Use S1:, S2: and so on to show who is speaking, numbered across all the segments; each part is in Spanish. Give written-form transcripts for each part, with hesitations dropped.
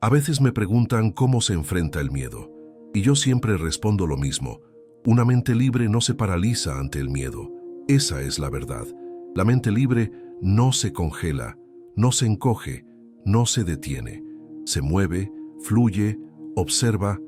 S1: A veces me preguntan cómo se enfrenta el miedo, y yo siempre respondo lo mismo. Una mente libre no se paraliza ante el miedo. Esa es la verdad. La mente libre no se congela, no se encoge, no se detiene. Se mueve, fluye, observa.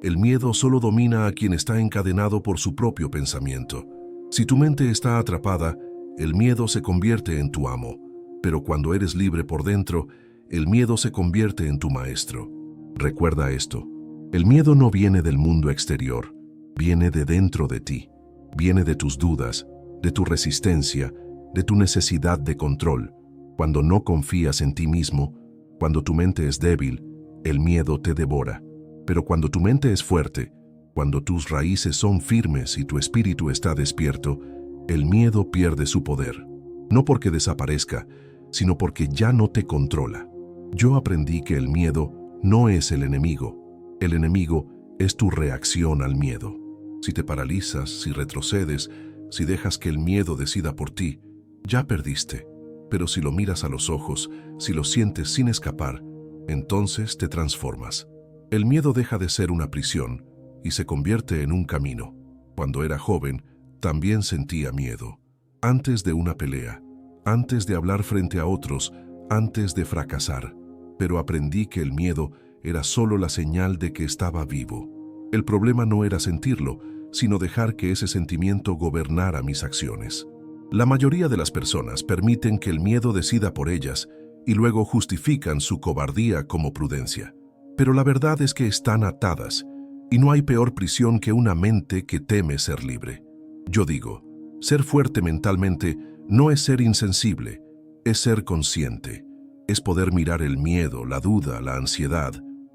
S1: El miedo solo domina a quien está encadenado por su propio pensamiento. Si tu mente está atrapada, el miedo se convierte en tu amo. Pero cuando eres libre por dentro, el miedo se convierte en tu maestro. Recuerda esto. El miedo no viene del mundo exterior, viene de dentro de ti. Viene de tus dudas, de tu resistencia, de tu necesidad de control. Cuando no confías en ti mismo, cuando tu mente es débil, el miedo te devora. Pero cuando tu mente es fuerte, cuando tus raíces son firmes y tu espíritu está despierto, el miedo pierde su poder. No porque desaparezca, sino porque ya no te controla. Yo aprendí que el miedo no es el enemigo. El enemigo es tu reacción al miedo. Si te paralizas, si retrocedes, si dejas que el miedo decida por ti, ya perdiste. Pero si lo miras a los ojos, si lo sientes sin escapar, entonces te transformas. El miedo deja de ser una prisión y se convierte en un camino. Cuando era joven, también sentía miedo. Antes de una pelea, antes de hablar frente a otros, antes de fracasar. Pero aprendí que el miedo era solo la señal de que estaba vivo. El problema no era sentirlo, sino dejar que ese sentimiento gobernara mis acciones. La mayoría de las personas permiten que el miedo decida por ellas y luego justifican su cobardía como prudencia. Pero la verdad es que están atadas, y no hay peor prisión que una mente que teme ser libre. Yo digo, ser fuerte mentalmente no es ser insensible, es ser consciente. Es poder mirar el miedo, la duda, la ansiedad,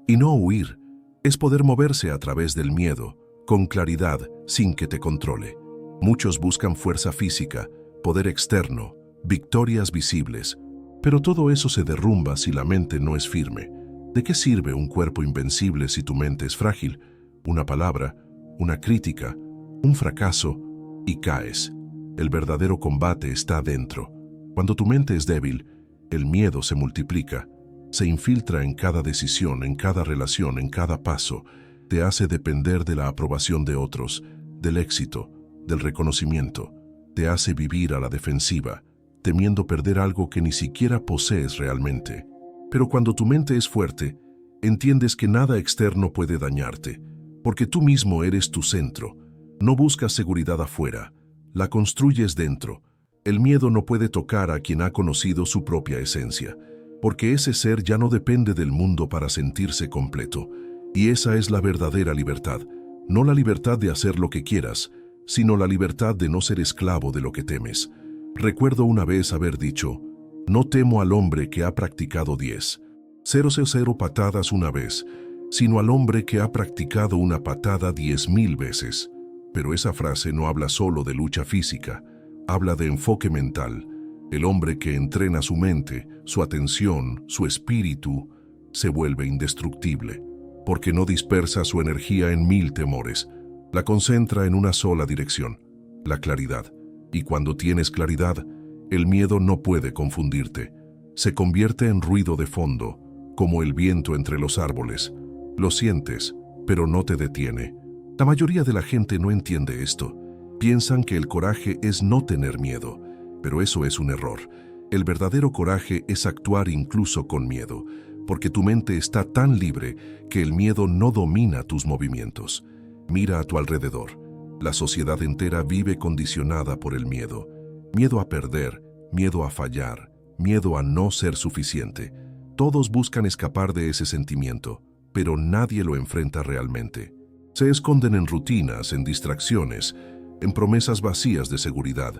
S1: y no huir. Es poder moverse a través del miedo, con claridad, sin que te controle. Muchos buscan fuerza física, poder externo, victorias visibles, pero todo eso se derrumba si la mente no es firme. ¿De qué sirve un cuerpo invencible si tu mente es frágil? Una palabra, una crítica, un fracaso, y caes. El verdadero combate está dentro. Cuando tu mente es débil, el miedo se multiplica, se infiltra en cada decisión, en cada relación, en cada paso. Te hace depender de la aprobación de otros, del éxito, del reconocimiento. Te hace vivir a la defensiva, temiendo perder algo que ni siquiera posees realmente. Pero cuando tu mente es fuerte, entiendes que nada externo puede dañarte, porque tú mismo eres tu centro. No buscas seguridad afuera, la construyes dentro. El miedo no puede tocar a quien ha conocido su propia esencia, porque ese ser ya no depende del mundo para sentirse completo. Y esa es la verdadera libertad, no la libertad de hacer lo que quieras, sino la libertad de no ser esclavo de lo que temes. Recuerdo una vez haber dicho, no temo al hombre que ha practicado 10,000 patadas una vez, sino al hombre que ha practicado una patada 10,000 veces. Pero esa frase no habla solo de lucha física, habla de enfoque mental. El hombre que entrena su mente, su atención, su espíritu, se vuelve indestructible, porque no dispersa su energía en 1000 temores, la concentra en una sola dirección, la claridad. Y cuando tienes claridad, el miedo no puede confundirte. Se convierte en ruido de fondo, como el viento entre los árboles. Lo sientes, pero no te detiene. La mayoría de la gente no entiende esto. Piensan que el coraje es no tener miedo, pero eso es un error. El verdadero coraje es actuar incluso con miedo, porque tu mente está tan libre que el miedo no domina tus movimientos. Mira a tu alrededor. La sociedad entera vive condicionada por el miedo. Miedo a perder, miedo a fallar, miedo a no ser suficiente. Todos buscan escapar de ese sentimiento, pero nadie lo enfrenta realmente. Se esconden en rutinas, en distracciones, en promesas vacías de seguridad,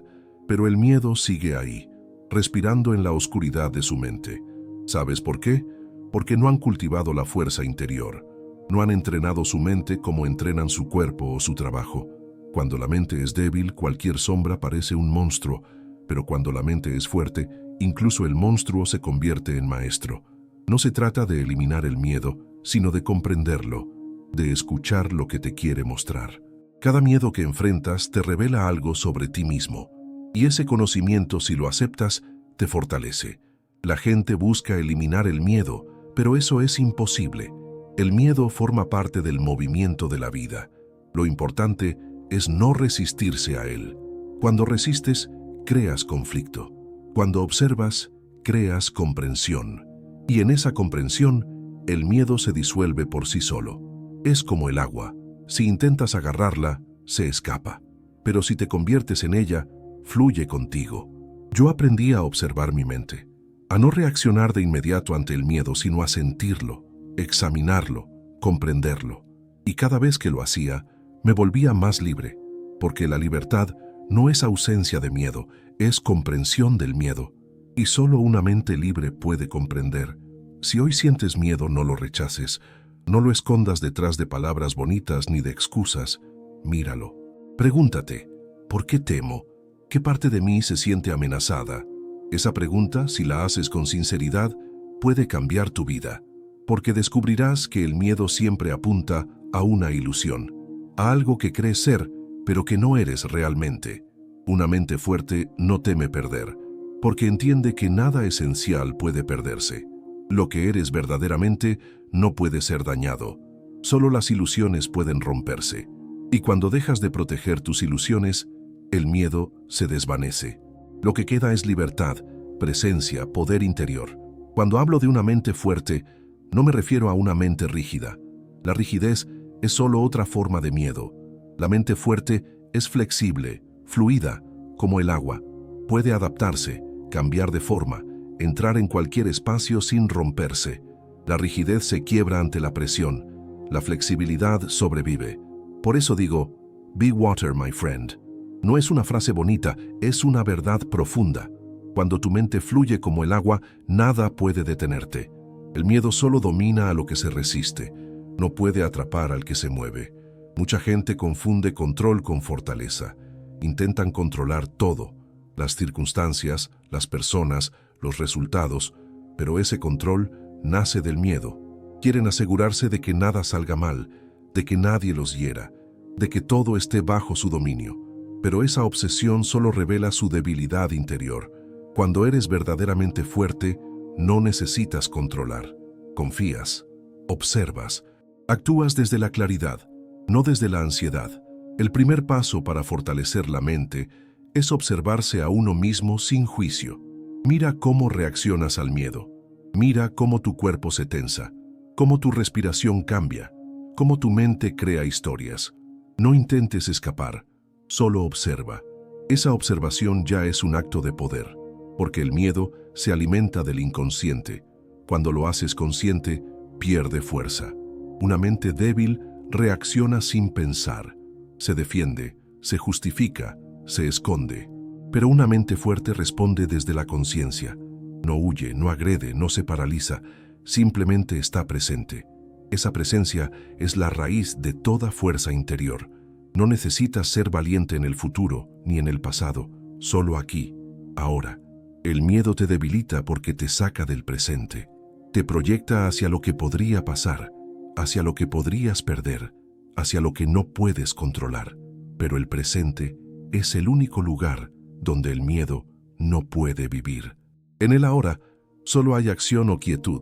S1: pero el miedo sigue ahí, respirando en la oscuridad de su mente. ¿Sabes por qué? Porque no han cultivado la fuerza interior. No han entrenado su mente como entrenan su cuerpo o su trabajo. Cuando la mente es débil, cualquier sombra parece un monstruo, pero cuando la mente es fuerte, incluso el monstruo se convierte en maestro. No se trata de eliminar el miedo, sino de comprenderlo, de escuchar lo que te quiere mostrar. Cada miedo que enfrentas te revela algo sobre ti mismo, y ese conocimiento, si lo aceptas, te fortalece. La gente busca eliminar el miedo, Pero eso es imposible. El miedo forma parte del movimiento de la vida. Lo importante es no resistirse a él. Cuando resistes, creas conflicto. Cuando observas, creas comprensión. Y en esa comprensión, el miedo se disuelve por sí solo. Es como el agua. Si intentas agarrarla, se escapa. Pero si te conviertes en ella, fluye contigo. Yo aprendí a observar mi mente, a no reaccionar de inmediato ante el miedo, sino a sentirlo, examinarlo, comprenderlo. Y cada vez que lo hacía, me volvía más libre, porque la libertad no es ausencia de miedo, es comprensión del miedo. Y solo una mente libre puede comprender. Si hoy sientes miedo, no lo rechaces, no lo escondas detrás de palabras bonitas ni de excusas. Míralo. Pregúntate, ¿por qué temo? ¿Qué parte de mí se siente amenazada? Esa pregunta, si la haces con sinceridad, puede cambiar tu vida, porque descubrirás que el miedo siempre apunta a una ilusión, a algo que crees ser, pero que no eres realmente. Una mente fuerte no teme perder, porque entiende que nada esencial puede perderse. Lo que eres verdaderamente no puede ser dañado. Solo las ilusiones pueden romperse. Y cuando dejas de proteger tus ilusiones, el miedo se desvanece. Lo que queda es libertad, presencia, poder interior. Cuando hablo de una mente fuerte, no me refiero a una mente rígida. La rigidez es solo otra forma de miedo. La mente fuerte es flexible, fluida, como el agua. Puede adaptarse, cambiar de forma, entrar en cualquier espacio sin romperse. La rigidez se quiebra ante la presión. La flexibilidad sobrevive. Por eso digo, be water, my friend. No es una frase bonita, es una verdad profunda. Cuando tu mente fluye como el agua, nada puede detenerte. El miedo solo domina a lo que se resiste. No puede atrapar al que se mueve. Mucha gente confunde control con fortaleza. Intentan controlar todo, las circunstancias, las personas, los resultados, pero ese control nace del miedo. Quieren asegurarse de que nada salga mal, de que nadie los hiera, de que todo esté bajo su dominio. Pero esa obsesión solo revela su debilidad interior. Cuando eres verdaderamente fuerte, no necesitas controlar. Confías, observas, actúas desde la claridad, no desde la ansiedad. El primer paso para fortalecer la mente es observarse a uno mismo sin juicio. Mira cómo reaccionas al miedo. Mira cómo tu cuerpo se tensa, cómo tu respiración cambia, cómo tu mente crea historias. No intentes escapar, solo observa. Esa observación ya es un acto de poder, porque el miedo se alimenta del inconsciente. Cuando lo haces consciente, pierde fuerza. Una mente débil reacciona sin pensar. Se defiende, se justifica, se esconde. Pero una mente fuerte responde desde la conciencia. No huye, no agrede, no se paraliza, simplemente está presente. Esa presencia es la raíz de toda fuerza interior. No necesitas ser valiente en el futuro ni en el pasado, solo aquí, ahora. El miedo te debilita porque te saca del presente. Te proyecta hacia lo que podría pasar, hacia lo que podrías perder, hacia lo que no puedes controlar. Pero el presente es el único lugar donde el miedo no puede vivir. En el ahora solo hay acción o quietud,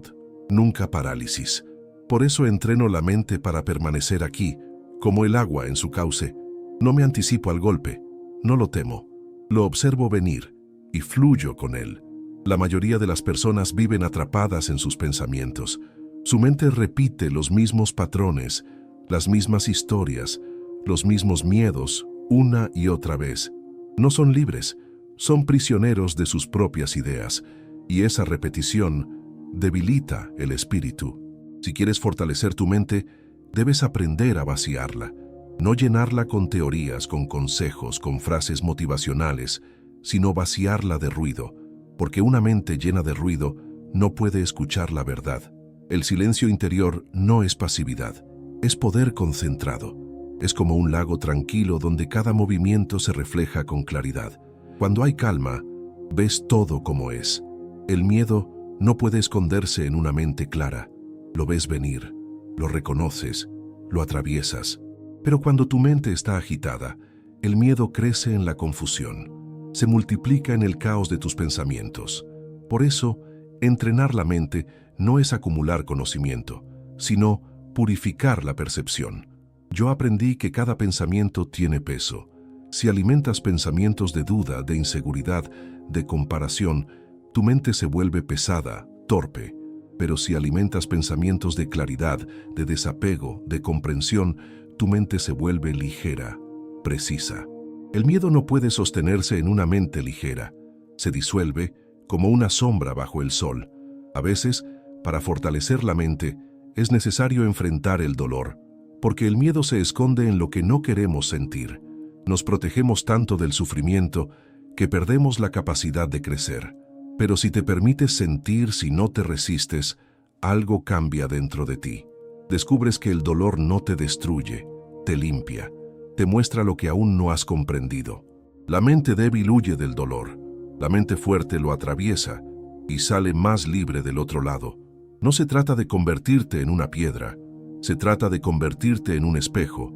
S1: nunca parálisis. Por eso entreno la mente para permanecer aquí, como el agua en su cauce. No me anticipo al golpe, no lo temo. Lo observo venir y fluyo con él. La mayoría de las personas viven atrapadas en sus pensamientos. Su mente repite los mismos patrones, las mismas historias, los mismos miedos, una y otra vez. No son libres, son prisioneros de sus propias ideas, y esa repetición debilita el espíritu. Si quieres fortalecer tu mente, debes aprender a vaciarla, no llenarla con teorías, con consejos, con frases motivacionales, sino vaciarla de ruido, porque una mente llena de ruido no puede escuchar la verdad. El silencio interior no es pasividad, es poder concentrado. Es como un lago tranquilo donde cada movimiento se refleja con claridad. Cuando hay calma, ves todo como es. El miedo no puede esconderse en una mente clara. Lo ves venir, lo reconoces, lo atraviesas. Pero cuando tu mente está agitada, el miedo crece en la confusión, se multiplica en el caos de tus pensamientos. Por eso, entrenar la mente no es acumular conocimiento, sino purificar la percepción. Yo aprendí que cada pensamiento tiene peso. Si alimentas pensamientos de duda, de inseguridad, de comparación, tu mente se vuelve pesada, torpe. Pero si alimentas pensamientos de claridad, de desapego, de comprensión, tu mente se vuelve ligera, precisa. El miedo no puede sostenerse en una mente ligera. Se disuelve como una sombra bajo el sol. A veces, para fortalecer la mente, es necesario enfrentar el dolor, porque el miedo se esconde en lo que no queremos sentir. Nos protegemos tanto del sufrimiento que perdemos la capacidad de crecer. Pero si te permites sentir, si no te resistes, algo cambia dentro de ti. Descubres que el dolor no te destruye, te limpia, te muestra lo que aún no has comprendido. La mente débil huye del dolor, la mente fuerte lo atraviesa y sale más libre del otro lado. No se trata de convertirte en una piedra, se trata de convertirte en un espejo.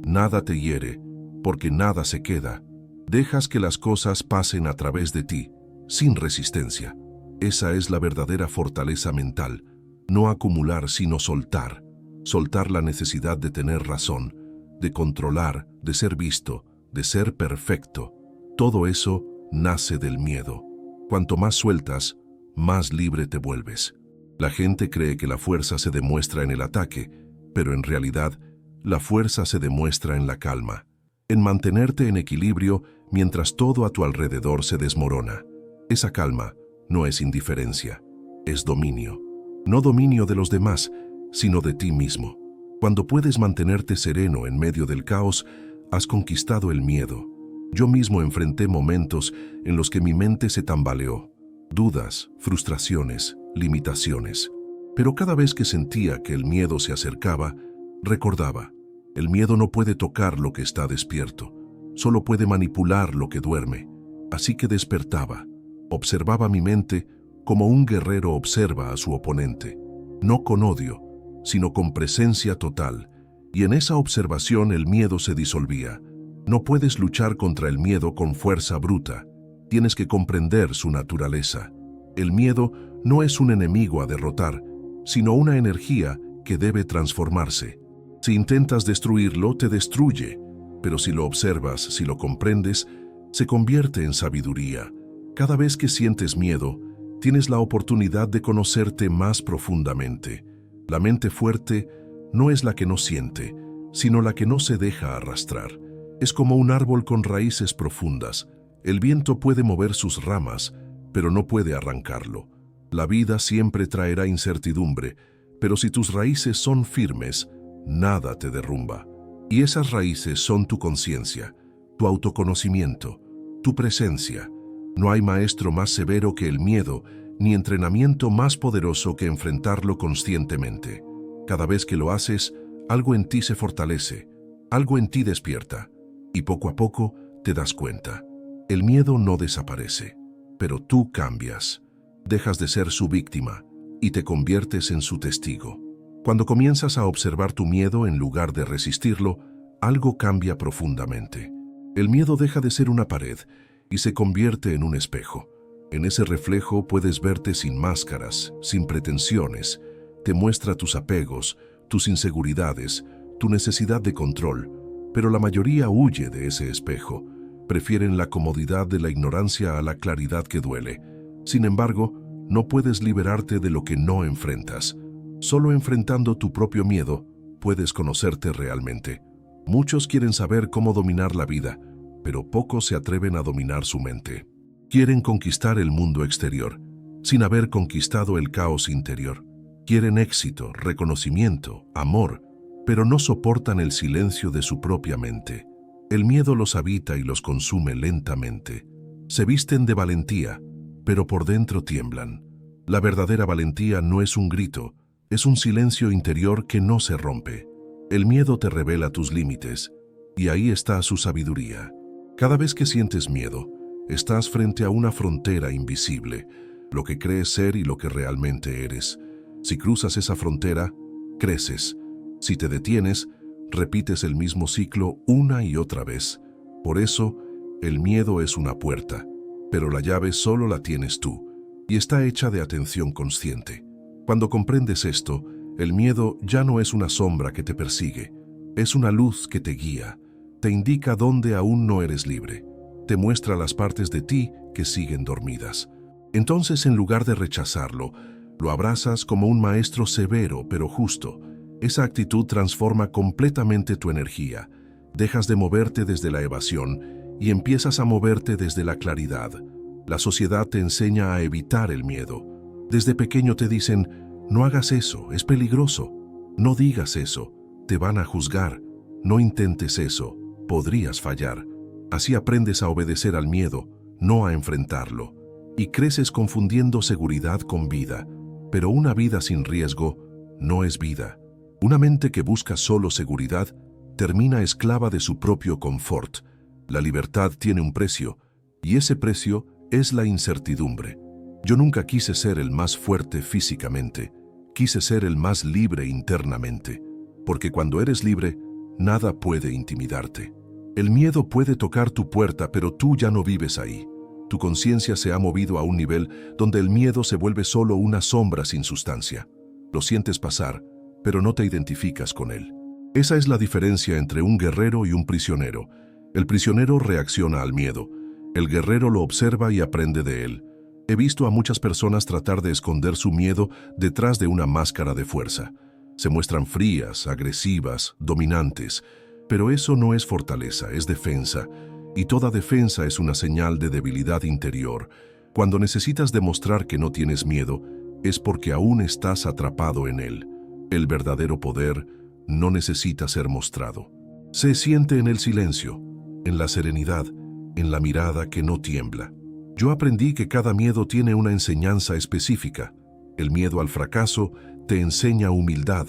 S1: Nada te hiere, porque nada se queda. Dejas que las cosas pasen a través de ti, sin resistencia. Esa es la verdadera fortaleza mental. No acumular, sino soltar. Soltar la necesidad de tener razón, de controlar, de ser visto, de ser perfecto. Todo eso nace del miedo. Cuanto más sueltas, más libre te vuelves. La gente cree que la fuerza se demuestra en el ataque, pero en realidad, la fuerza se demuestra en la calma, en mantenerte en equilibrio mientras todo a tu alrededor se desmorona. Esa calma no es indiferencia, es dominio. No dominio de los demás, sino de ti mismo. Cuando puedes mantenerte sereno en medio del caos, has conquistado el miedo. Yo mismo enfrenté momentos en los que mi mente se tambaleó. Dudas, frustraciones, limitaciones. Pero cada vez que sentía que el miedo se acercaba, recordaba, el miedo no puede tocar lo que está despierto, solo puede manipular lo que duerme. Así que despertaba, observaba mi mente como un guerrero observa a su oponente, no con odio, sino con presencia total, y en esa observación el miedo se disolvía. No puedes luchar contra el miedo con fuerza bruta, tienes que comprender su naturaleza. El miedo no es un enemigo a derrotar, sino una energía que debe transformarse. Si intentas destruirlo, te destruye, pero si lo observas, si lo comprendes, se convierte en sabiduría. Cada vez que sientes miedo, tienes la oportunidad de conocerte más profundamente. La mente fuerte no es la que no siente, sino la que no se deja arrastrar. Es como un árbol con raíces profundas. El viento puede mover sus ramas, pero no puede arrancarlo. La vida siempre traerá incertidumbre, pero si tus raíces son firmes, nada te derrumba. Y esas raíces son tu conciencia, tu autoconocimiento, tu presencia. No hay maestro más severo que el miedo, ni entrenamiento más poderoso que enfrentarlo conscientemente. Cada vez que lo haces, algo en ti se fortalece, algo en ti despierta, y poco a poco te das cuenta. El miedo no desaparece, pero tú cambias. Dejas de ser su víctima y te conviertes en su testigo. Cuando comienzas a observar tu miedo en lugar de resistirlo, algo cambia profundamente. El miedo deja de ser una pared y se convierte en un espejo. En ese reflejo puedes verte sin máscaras, sin pretensiones. Te muestra tus apegos, tus inseguridades, tu necesidad de control. Pero la mayoría huye de ese espejo. Prefieren la comodidad de la ignorancia a la claridad que duele. Sin embargo, no puedes liberarte de lo que no enfrentas. Solo enfrentando tu propio miedo puedes conocerte realmente. Muchos quieren saber cómo dominar la vida, pero pocos se atreven a dominar su mente. Quieren conquistar el mundo exterior, sin haber conquistado el caos interior. Quieren éxito, reconocimiento, amor, pero no soportan el silencio de su propia mente. El miedo los habita y los consume lentamente. Se visten de valentía, pero por dentro tiemblan. La verdadera valentía no es un grito, es un silencio interior que no se rompe. El miedo te revela tus límites, y ahí está su sabiduría. Cada vez que sientes miedo, estás frente a una frontera invisible, lo que crees ser y lo que realmente eres. Si cruzas esa frontera, creces. Si te detienes, repites el mismo ciclo una y otra vez. Por eso, el miedo es una puerta, pero la llave solo la tienes tú, y está hecha de atención consciente. Cuando comprendes esto, el miedo ya no es una sombra que te persigue, es una luz que te guía, te indica dónde aún no eres libre, te muestra las partes de ti que siguen dormidas. Entonces, en lugar de rechazarlo, lo abrazas como un maestro severo pero justo. Esa actitud transforma completamente tu energía. Dejas de moverte desde la evasión y empiezas a moverte desde la claridad. La sociedad te enseña a evitar el miedo. Desde pequeño te dicen, no hagas eso, es peligroso. No digas eso, te van a juzgar. No intentes eso, podrías fallar. Así aprendes a obedecer al miedo, no a enfrentarlo. Y creces confundiendo seguridad con vida. Pero una vida sin riesgo no es vida. Una mente que busca solo seguridad termina esclava de su propio confort. La libertad tiene un precio, y ese precio es la incertidumbre. Yo nunca quise ser el más fuerte físicamente, quise ser el más libre internamente, porque cuando eres libre, nada puede intimidarte. El miedo puede tocar tu puerta, pero tú ya no vives ahí. Tu conciencia se ha movido a un nivel donde el miedo se vuelve solo una sombra sin sustancia. Lo sientes pasar, pero no te identificas con él. Esa es la diferencia entre un guerrero y un prisionero. El prisionero reacciona al miedo. El guerrero lo observa y aprende de él. He visto a muchas personas tratar de esconder su miedo detrás de una máscara de fuerza. Se muestran frías, agresivas, dominantes. Pero eso no es fortaleza, es defensa. Y toda defensa es una señal de debilidad interior. Cuando necesitas demostrar que no tienes miedo, es porque aún estás atrapado en él. El verdadero poder no necesita ser mostrado. Se siente en el silencio, en la serenidad, en la mirada que no tiembla. Yo aprendí que cada miedo tiene una enseñanza específica. El miedo al fracaso te enseña humildad.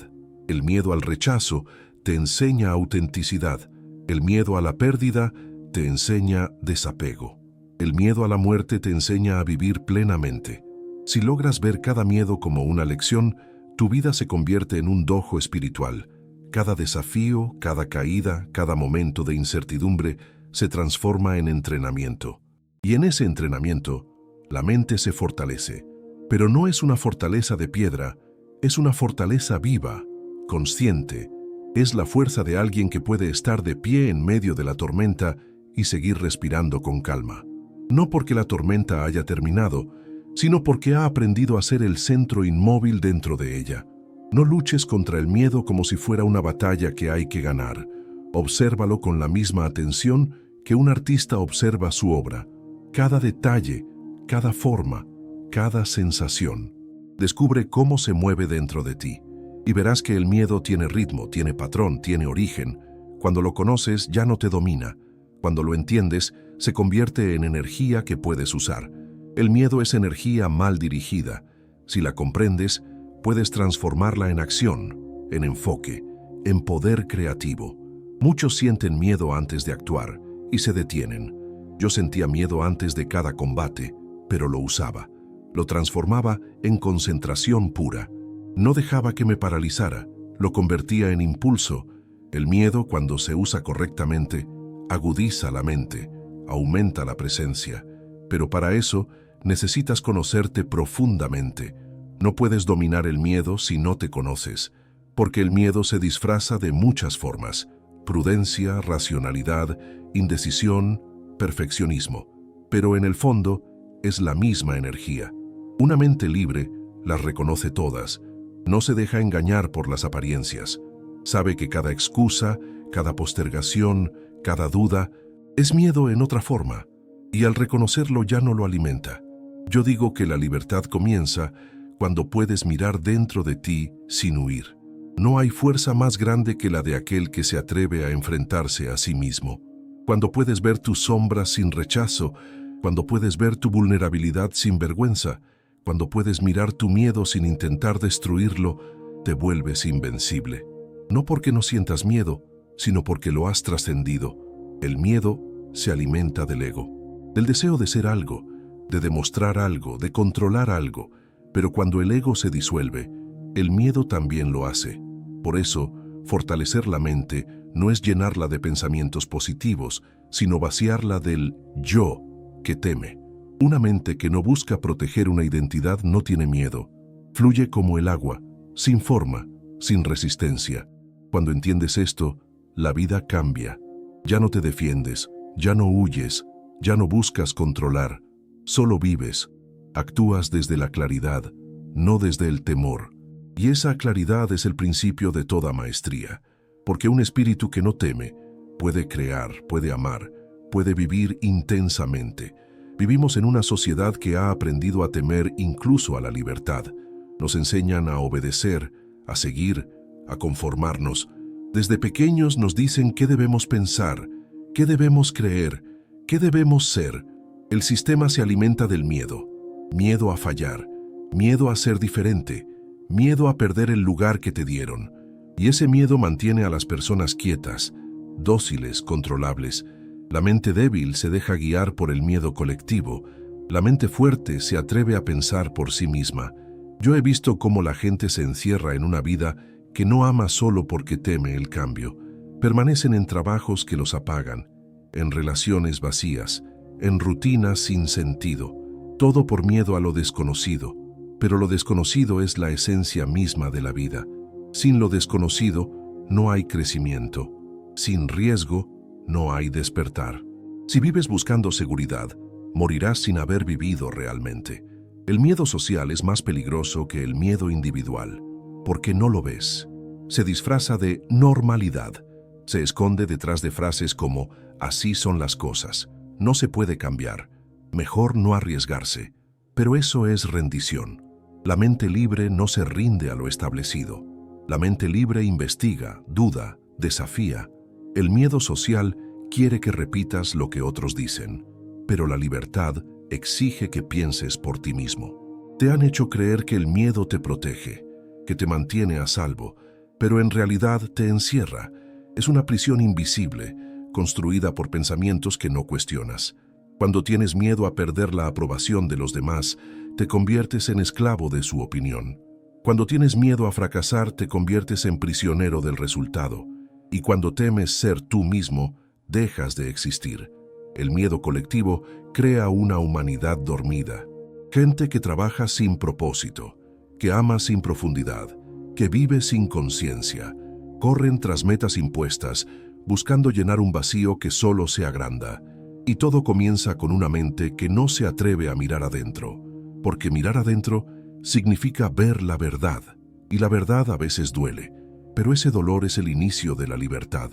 S1: El miedo al rechazo te enseña autenticidad. El miedo a la pérdida te enseña desapego. El miedo a la muerte te enseña a vivir plenamente. Si logras ver cada miedo como una lección, tu vida se convierte en un dojo espiritual. Cada desafío, cada caída, cada momento de incertidumbre se transforma en entrenamiento. Y en ese entrenamiento, la mente se fortalece. Pero no es una fortaleza de piedra, es una fortaleza viva, consciente. Es la fuerza de alguien que puede estar de pie en medio de la tormenta y seguir respirando con calma. No porque la tormenta haya terminado, sino porque ha aprendido a ser el centro inmóvil dentro de ella. No luches contra el miedo como si fuera una batalla que hay que ganar. Obsérvalo con la misma atención que un artista observa su obra. Cada detalle, cada forma, cada sensación. Descubre cómo se mueve dentro de ti. Y verás que el miedo tiene ritmo, tiene patrón, tiene origen. Cuando lo conoces, ya no te domina. Cuando lo entiendes, se convierte en energía que puedes usar. El miedo es energía mal dirigida. Si la comprendes, puedes transformarla en acción, en enfoque, en poder creativo. Muchos sienten miedo antes de actuar y se detienen. Yo sentía miedo antes de cada combate, pero lo usaba. Lo transformaba en concentración pura. No dejaba que me paralizara, lo convertía en impulso. El miedo, cuando se usa correctamente, agudiza la mente, aumenta la presencia. Pero para eso, necesitas conocerte profundamente. No puedes dominar el miedo si no te conoces, porque el miedo se disfraza de muchas formas: prudencia, racionalidad, indecisión, perfeccionismo. Pero en el fondo, es la misma energía. Una mente libre las reconoce todas. No se deja engañar por las apariencias. Sabe que cada excusa, cada postergación, cada duda, es miedo en otra forma, y al reconocerlo ya no lo alimenta. Yo digo que la libertad comienza cuando puedes mirar dentro de ti sin huir. No hay fuerza más grande que la de aquel que se atreve a enfrentarse a sí mismo. Cuando puedes ver tus sombras sin rechazo, cuando puedes ver tu vulnerabilidad sin vergüenza, cuando puedes mirar tu miedo sin intentar destruirlo, te vuelves invencible. No porque no sientas miedo, sino porque lo has trascendido. El miedo se alimenta del ego, del deseo de ser algo, de demostrar algo, de controlar algo. Pero cuando el ego se disuelve, el miedo también lo hace. Por eso, fortalecer la mente no es llenarla de pensamientos positivos, sino vaciarla del yo que teme. Una mente que no busca proteger una identidad no tiene miedo. Fluye como el agua, sin forma, sin resistencia. Cuando entiendes esto, la vida cambia. Ya no te defiendes, ya no huyes, ya no buscas controlar, solo vives. Actúas desde la claridad, no desde el temor. Y esa claridad es el principio de toda maestría, porque un espíritu que no teme puede crear, puede amar, puede vivir intensamente. Vivimos en una sociedad que ha aprendido a temer incluso a la libertad. Nos enseñan a obedecer, a seguir, a conformarnos. Desde pequeños nos dicen qué debemos pensar, qué debemos creer, qué debemos ser. El sistema se alimenta del miedo. Miedo a fallar, miedo a ser diferente, miedo a perder el lugar que te dieron. Y ese miedo mantiene a las personas quietas, dóciles, controlables. La mente débil se deja guiar por el miedo colectivo. La mente fuerte se atreve a pensar por sí misma. Yo he visto cómo la gente se encierra en una vida que no ama solo porque teme el cambio. Permanecen en trabajos que los apagan, en relaciones vacías, en rutinas sin sentido. Todo por miedo a lo desconocido. Pero lo desconocido es la esencia misma de la vida. Sin lo desconocido no hay crecimiento. Sin riesgo no hay despertar. Si vives buscando seguridad, morirás sin haber vivido realmente. El miedo social es más peligroso que el miedo individual, porque no lo ves. Se disfraza de normalidad. Se esconde detrás de frases como «así son las cosas», «no se puede cambiar», «mejor no arriesgarse». Pero eso es rendición. La mente libre no se rinde a lo establecido. La mente libre investiga, duda, desafía. El miedo social quiere que repitas lo que otros dicen, pero la libertad exige que pienses por ti mismo. Te han hecho creer que el miedo te protege, que te mantiene a salvo, pero en realidad te encierra. Es una prisión invisible, construida por pensamientos que no cuestionas. Cuando tienes miedo a perder la aprobación de los demás, te conviertes en esclavo de su opinión. Cuando tienes miedo a fracasar, te conviertes en prisionero del resultado. Y cuando temes ser tú mismo, dejas de existir. El miedo colectivo crea una humanidad dormida. Gente que trabaja sin propósito, que ama sin profundidad, que vive sin conciencia. Corren tras metas impuestas, buscando llenar un vacío que solo se agranda. Y todo comienza con una mente que no se atreve a mirar adentro, porque mirar adentro significa ver la verdad, y la verdad a veces duele, pero ese dolor es el inicio de la libertad.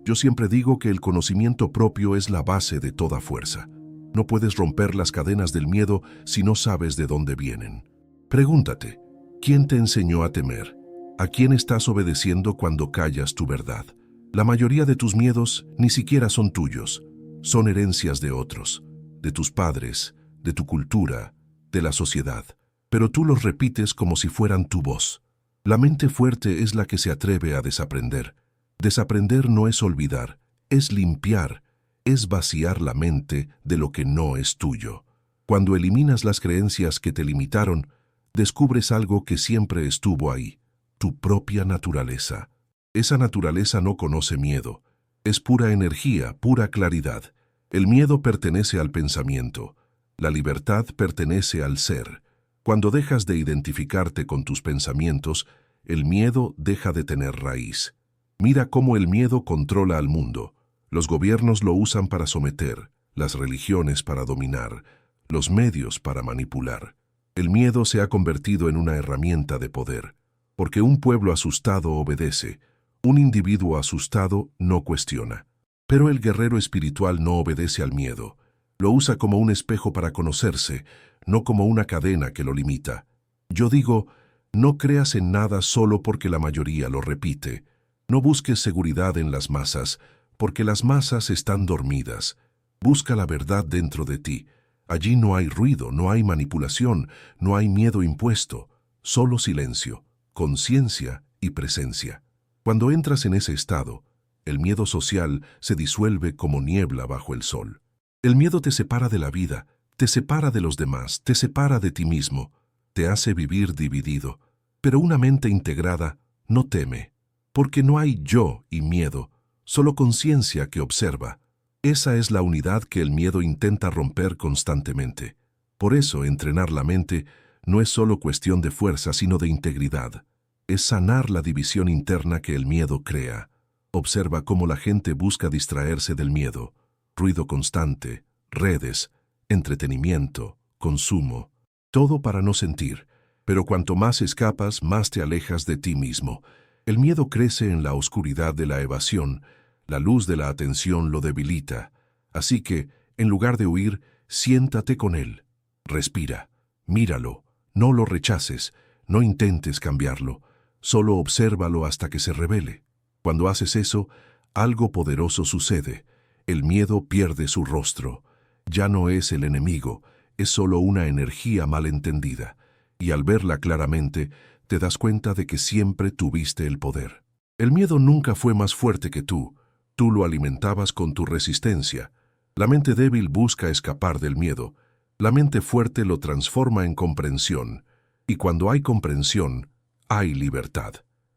S1: Yo siempre digo que el conocimiento propio es la base de toda fuerza. No puedes romper las cadenas del miedo si no sabes de dónde vienen. Pregúntate, ¿quién te enseñó a temer? ¿A quién estás obedeciendo cuando callas tu verdad? La mayoría de tus miedos ni siquiera son tuyos. Son herencias de otros, de tus padres, de tu cultura, de la sociedad. Pero tú los repites como si fueran tu voz. La mente fuerte es la que se atreve a desaprender. Desaprender no es olvidar, es limpiar, es vaciar la mente de lo que no es tuyo. Cuando eliminas las creencias que te limitaron, descubres algo que siempre estuvo ahí, tu propia naturaleza. Esa naturaleza no conoce miedo. Es pura energía, pura claridad. El miedo pertenece al pensamiento. La libertad pertenece al ser. Cuando dejas de identificarte con tus pensamientos, el miedo deja de tener raíz. Mira cómo el miedo controla al mundo. Los gobiernos lo usan para someter, las religiones para dominar, los medios para manipular. El miedo se ha convertido en una herramienta de poder, porque un pueblo asustado obedece. Un individuo asustado no cuestiona. Pero el guerrero espiritual no obedece al miedo. Lo usa como un espejo para conocerse, no como una cadena que lo limita. Yo digo, no creas en nada solo porque la mayoría lo repite. No busques seguridad en las masas, porque las masas están dormidas. Busca la verdad dentro de ti. Allí no hay ruido, no hay manipulación, no hay miedo impuesto, solo silencio, conciencia y presencia. Cuando entras en ese estado, el miedo social se disuelve como niebla bajo el sol. El miedo te separa de la vida, te separa de los demás, te separa de ti mismo, te hace vivir dividido. Pero una mente integrada no teme, porque no hay yo y miedo, solo conciencia que observa. Esa es la unidad que el miedo intenta romper constantemente. Por eso, entrenar la mente no es solo cuestión de fuerza, sino de integridad. Es sanar la división interna que el miedo crea. Observa cómo la gente busca distraerse del miedo. Ruido constante, redes, entretenimiento, consumo. Todo para no sentir. Pero cuanto más escapas, más te alejas de ti mismo. El miedo crece en la oscuridad de la evasión. La luz de la atención lo debilita. Así que, en lugar de huir, siéntate con él. Respira. Míralo. No lo rechaces. No intentes cambiarlo. Solo obsérvalo hasta que se revele. Cuando haces eso, algo poderoso sucede. El miedo pierde su rostro. Ya no es el enemigo, es solo una energía malentendida. Y al verla claramente, te das cuenta de que siempre tuviste el poder. El miedo nunca fue más fuerte que tú. Tú lo alimentabas con tu resistencia. La mente débil busca escapar del miedo. La mente fuerte lo transforma en comprensión. Y cuando hay comprensión, hay libertad.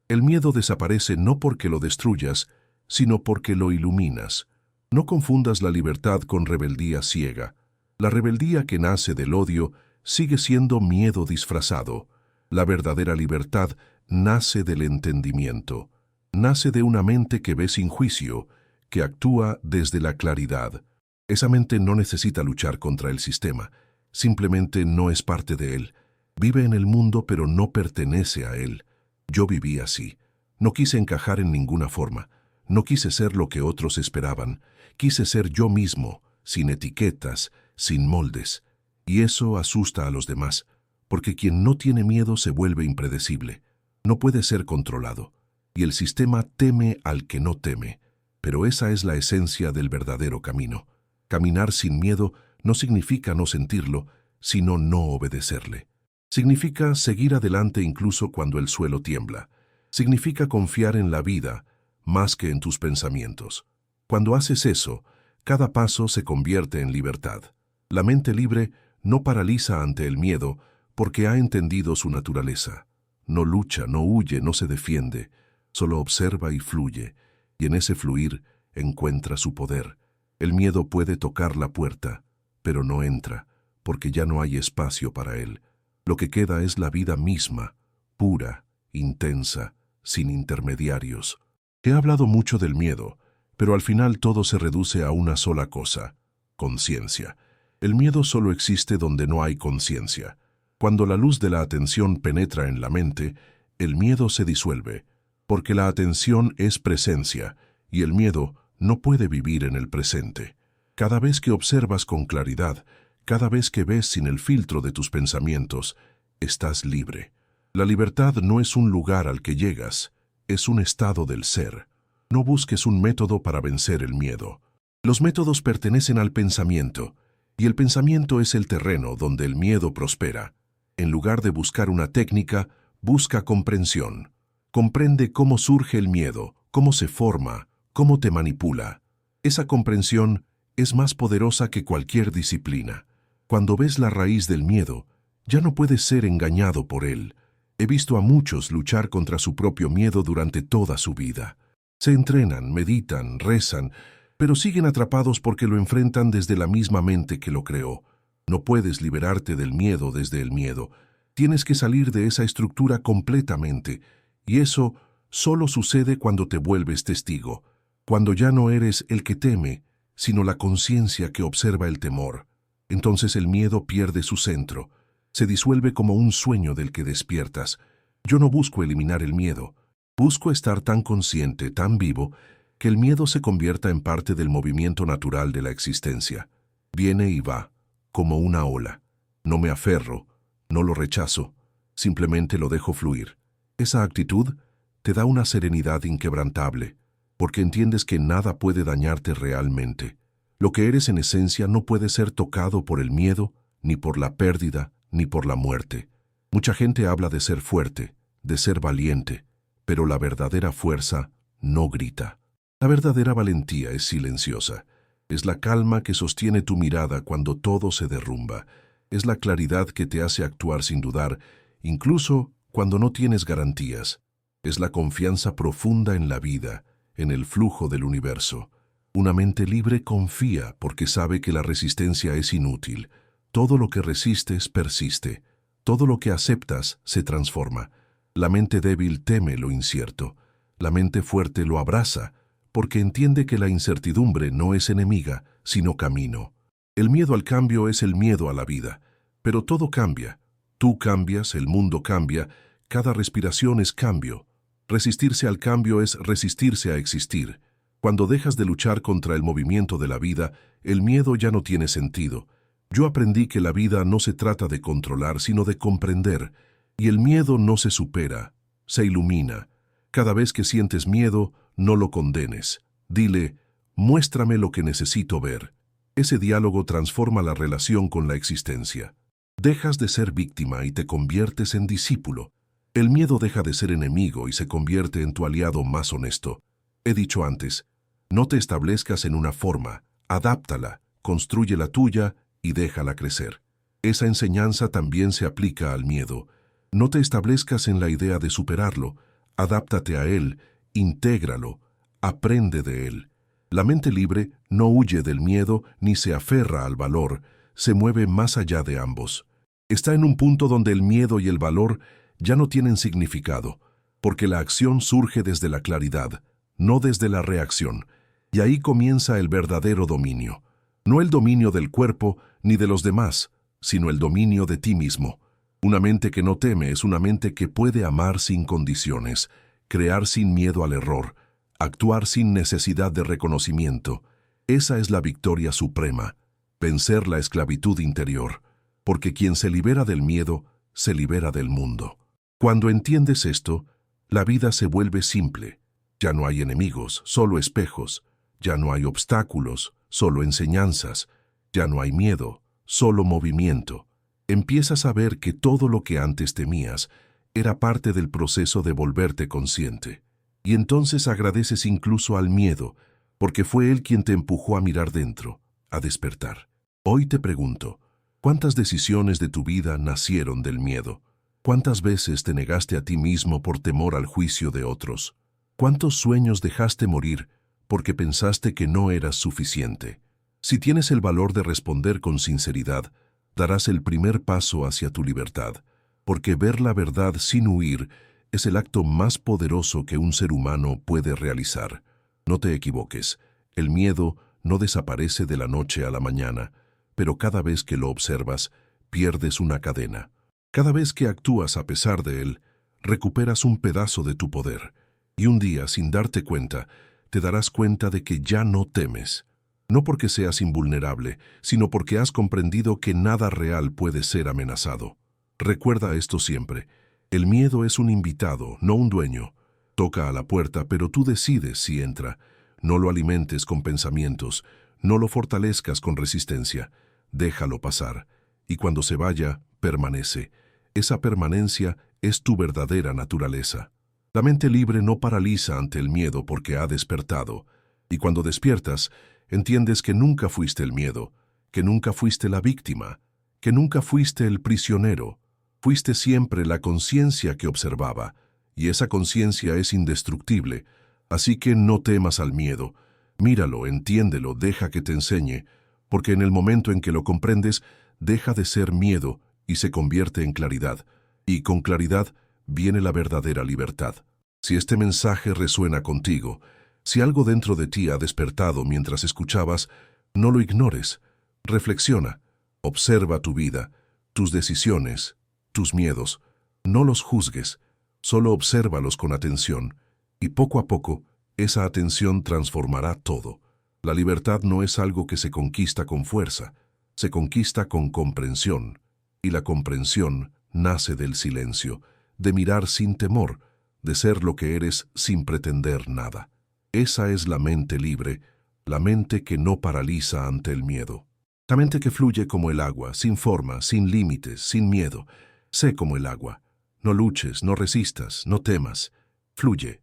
S1: El miedo desaparece no porque lo destruyas, sino porque lo iluminas. No confundas la libertad con rebeldía ciega. La rebeldía que nace del odio sigue siendo miedo disfrazado. La verdadera libertad nace del entendimiento. Nace de una mente que ve sin juicio, que actúa desde la claridad. Esa mente no necesita luchar contra el sistema, simplemente no es parte de él. Vive en el mundo pero no pertenece a él. Yo viví así. No quise encajar en ninguna forma. No quise ser lo que otros esperaban. Quise ser yo mismo, sin etiquetas, sin moldes. Y eso asusta a los demás, porque quien no tiene miedo se vuelve impredecible. No puede ser controlado. Y el sistema teme al que no teme. Pero esa es la esencia del verdadero camino. Caminar sin miedo no significa no sentirlo, sino no obedecerle. Significa seguir adelante incluso cuando el suelo tiembla. Significa confiar en la vida más que en tus pensamientos. Cuando haces eso, cada paso se convierte en libertad. La mente libre no paraliza ante el miedo porque ha entendido su naturaleza. No lucha, no huye, no se defiende, solo observa y fluye, y en ese fluir encuentra su poder. El miedo puede tocar la puerta, pero no entra, porque ya no hay espacio para él. Lo que queda es la vida misma, pura, intensa, sin intermediarios. He hablado mucho del miedo, pero al final todo se reduce a una sola cosa: conciencia. El miedo solo existe donde no hay conciencia. Cuando la luz de la atención penetra en la mente, el miedo se disuelve, porque la atención es presencia, y el miedo no puede vivir en el presente. Cada vez que observas con claridad, cada vez que ves sin el filtro de tus pensamientos, estás libre. La libertad no es un lugar al que llegas, es un estado del ser. No busques un método para vencer el miedo. Los métodos pertenecen al pensamiento, y el pensamiento es el terreno donde el miedo prospera. En lugar de buscar una técnica, busca comprensión. Comprende cómo surge el miedo, cómo se forma, cómo te manipula. Esa comprensión es más poderosa que cualquier disciplina. Cuando ves la raíz del miedo, ya no puedes ser engañado por él. He visto a muchos luchar contra su propio miedo durante toda su vida. Se entrenan, meditan, rezan, pero siguen atrapados porque lo enfrentan desde la misma mente que lo creó. No puedes liberarte del miedo desde el miedo. Tienes que salir de esa estructura completamente, y eso solo sucede cuando te vuelves testigo, cuando ya no eres el que teme, sino la conciencia que observa el temor. Entonces el miedo pierde su centro. Se disuelve como un sueño del que despiertas. Yo no busco eliminar el miedo. Busco estar tan consciente, tan vivo, que el miedo se convierta en parte del movimiento natural de la existencia. Viene y va, como una ola. No me aferro, no lo rechazo, simplemente lo dejo fluir. Esa actitud te da una serenidad inquebrantable, porque entiendes que nada puede dañarte realmente. Lo que eres en esencia no puede ser tocado por el miedo, ni por la pérdida, ni por la muerte. Mucha gente habla de ser fuerte, de ser valiente, pero la verdadera fuerza no grita. La verdadera valentía es silenciosa. Es la calma que sostiene tu mirada cuando todo se derrumba. Es la claridad que te hace actuar sin dudar, incluso cuando no tienes garantías. Es la confianza profunda en la vida, en el flujo del universo. Una mente libre confía porque sabe que la resistencia es inútil. Todo lo que resistes persiste. Todo lo que aceptas se transforma. La mente débil teme lo incierto. La mente fuerte lo abraza, porque entiende que la incertidumbre no es enemiga, sino camino. El miedo al cambio es el miedo a la vida, pero todo cambia. Tú cambias, el mundo cambia, cada respiración es cambio. Resistirse al cambio es resistirse a existir. Cuando dejas de luchar contra el movimiento de la vida, el miedo ya no tiene sentido. Yo aprendí que la vida no se trata de controlar, sino de comprender, y el miedo no se supera, se ilumina. Cada vez que sientes miedo, no lo condenes. Dile, muéstrame lo que necesito ver. Ese diálogo transforma la relación con la existencia. Dejas de ser víctima y te conviertes en discípulo. El miedo deja de ser enemigo y se convierte en tu aliado más honesto. He dicho antes, no te establezcas en una forma, adáptala, construye la tuya y déjala crecer. Esa enseñanza también se aplica al miedo. No te establezcas en la idea de superarlo, adáptate a él, intégralo, aprende de él. La mente libre no huye del miedo ni se aferra al valor, se mueve más allá de ambos. Está en un punto donde el miedo y el valor ya no tienen significado, porque la acción surge desde la claridad, no desde la reacción, y ahí comienza el verdadero dominio. No el dominio del cuerpo ni de los demás, sino el dominio de ti mismo. Una mente que no teme es una mente que puede amar sin condiciones, crear sin miedo al error, actuar sin necesidad de reconocimiento. Esa es la victoria suprema, vencer la esclavitud interior, porque quien se libera del miedo, se libera del mundo. Cuando entiendes esto, la vida se vuelve simple. Ya no hay enemigos, solo espejos. Ya no hay obstáculos, solo enseñanzas. Ya no hay miedo, solo movimiento. Empiezas a ver que todo lo que antes temías era parte del proceso de volverte consciente. Y entonces agradeces incluso al miedo, porque fue él quien te empujó a mirar dentro, a despertar. Hoy te pregunto, ¿cuántas decisiones de tu vida nacieron del miedo? ¿Cuántas veces te negaste a ti mismo por temor al juicio de otros? ¿Cuántos sueños dejaste morir porque pensaste que no eras suficiente? Si tienes el valor de responder con sinceridad, darás el primer paso hacia tu libertad, porque ver la verdad sin huir es el acto más poderoso que un ser humano puede realizar. No te equivoques, el miedo no desaparece de la noche a la mañana, pero cada vez que lo observas, pierdes una cadena. Cada vez que actúas a pesar de él, recuperas un pedazo de tu poder, y un día, sin darte cuenta, te darás cuenta de que ya no temes. No porque seas invulnerable, sino porque has comprendido que nada real puede ser amenazado. Recuerda esto siempre. El miedo es un invitado, no un dueño. Toca a la puerta, pero tú decides si entra. No lo alimentes con pensamientos, no lo fortalezcas con resistencia. Déjalo pasar. Y cuando se vaya, permanece. Esa permanencia es tu verdadera naturaleza. La mente libre no paraliza ante el miedo porque ha despertado. Y cuando despiertas, entiendes que nunca fuiste el miedo, que nunca fuiste la víctima, que nunca fuiste el prisionero. Fuiste siempre la conciencia que observaba, y esa conciencia es indestructible. Así que no temas al miedo. Míralo, entiéndelo, deja que te enseñe, porque en el momento en que lo comprendes, deja de ser miedo y se convierte en claridad. Y con claridad viene la verdadera libertad. Si este mensaje resuena contigo, si algo dentro de ti ha despertado mientras escuchabas, no lo ignores. Reflexiona, observa tu vida, tus decisiones, tus miedos. No los juzgues, solo obsérvalos con atención, y poco a poco, esa atención transformará todo. La libertad no es algo que se conquista con fuerza, se conquista con comprensión, y la comprensión nace del silencio, de mirar sin temor, de ser lo que eres sin pretender nada. Esa es la mente libre, la mente que no paraliza ante el miedo. La mente que fluye como el agua, sin forma, sin límites, sin miedo. Sé como el agua. No luches, no resistas, no temas. Fluye.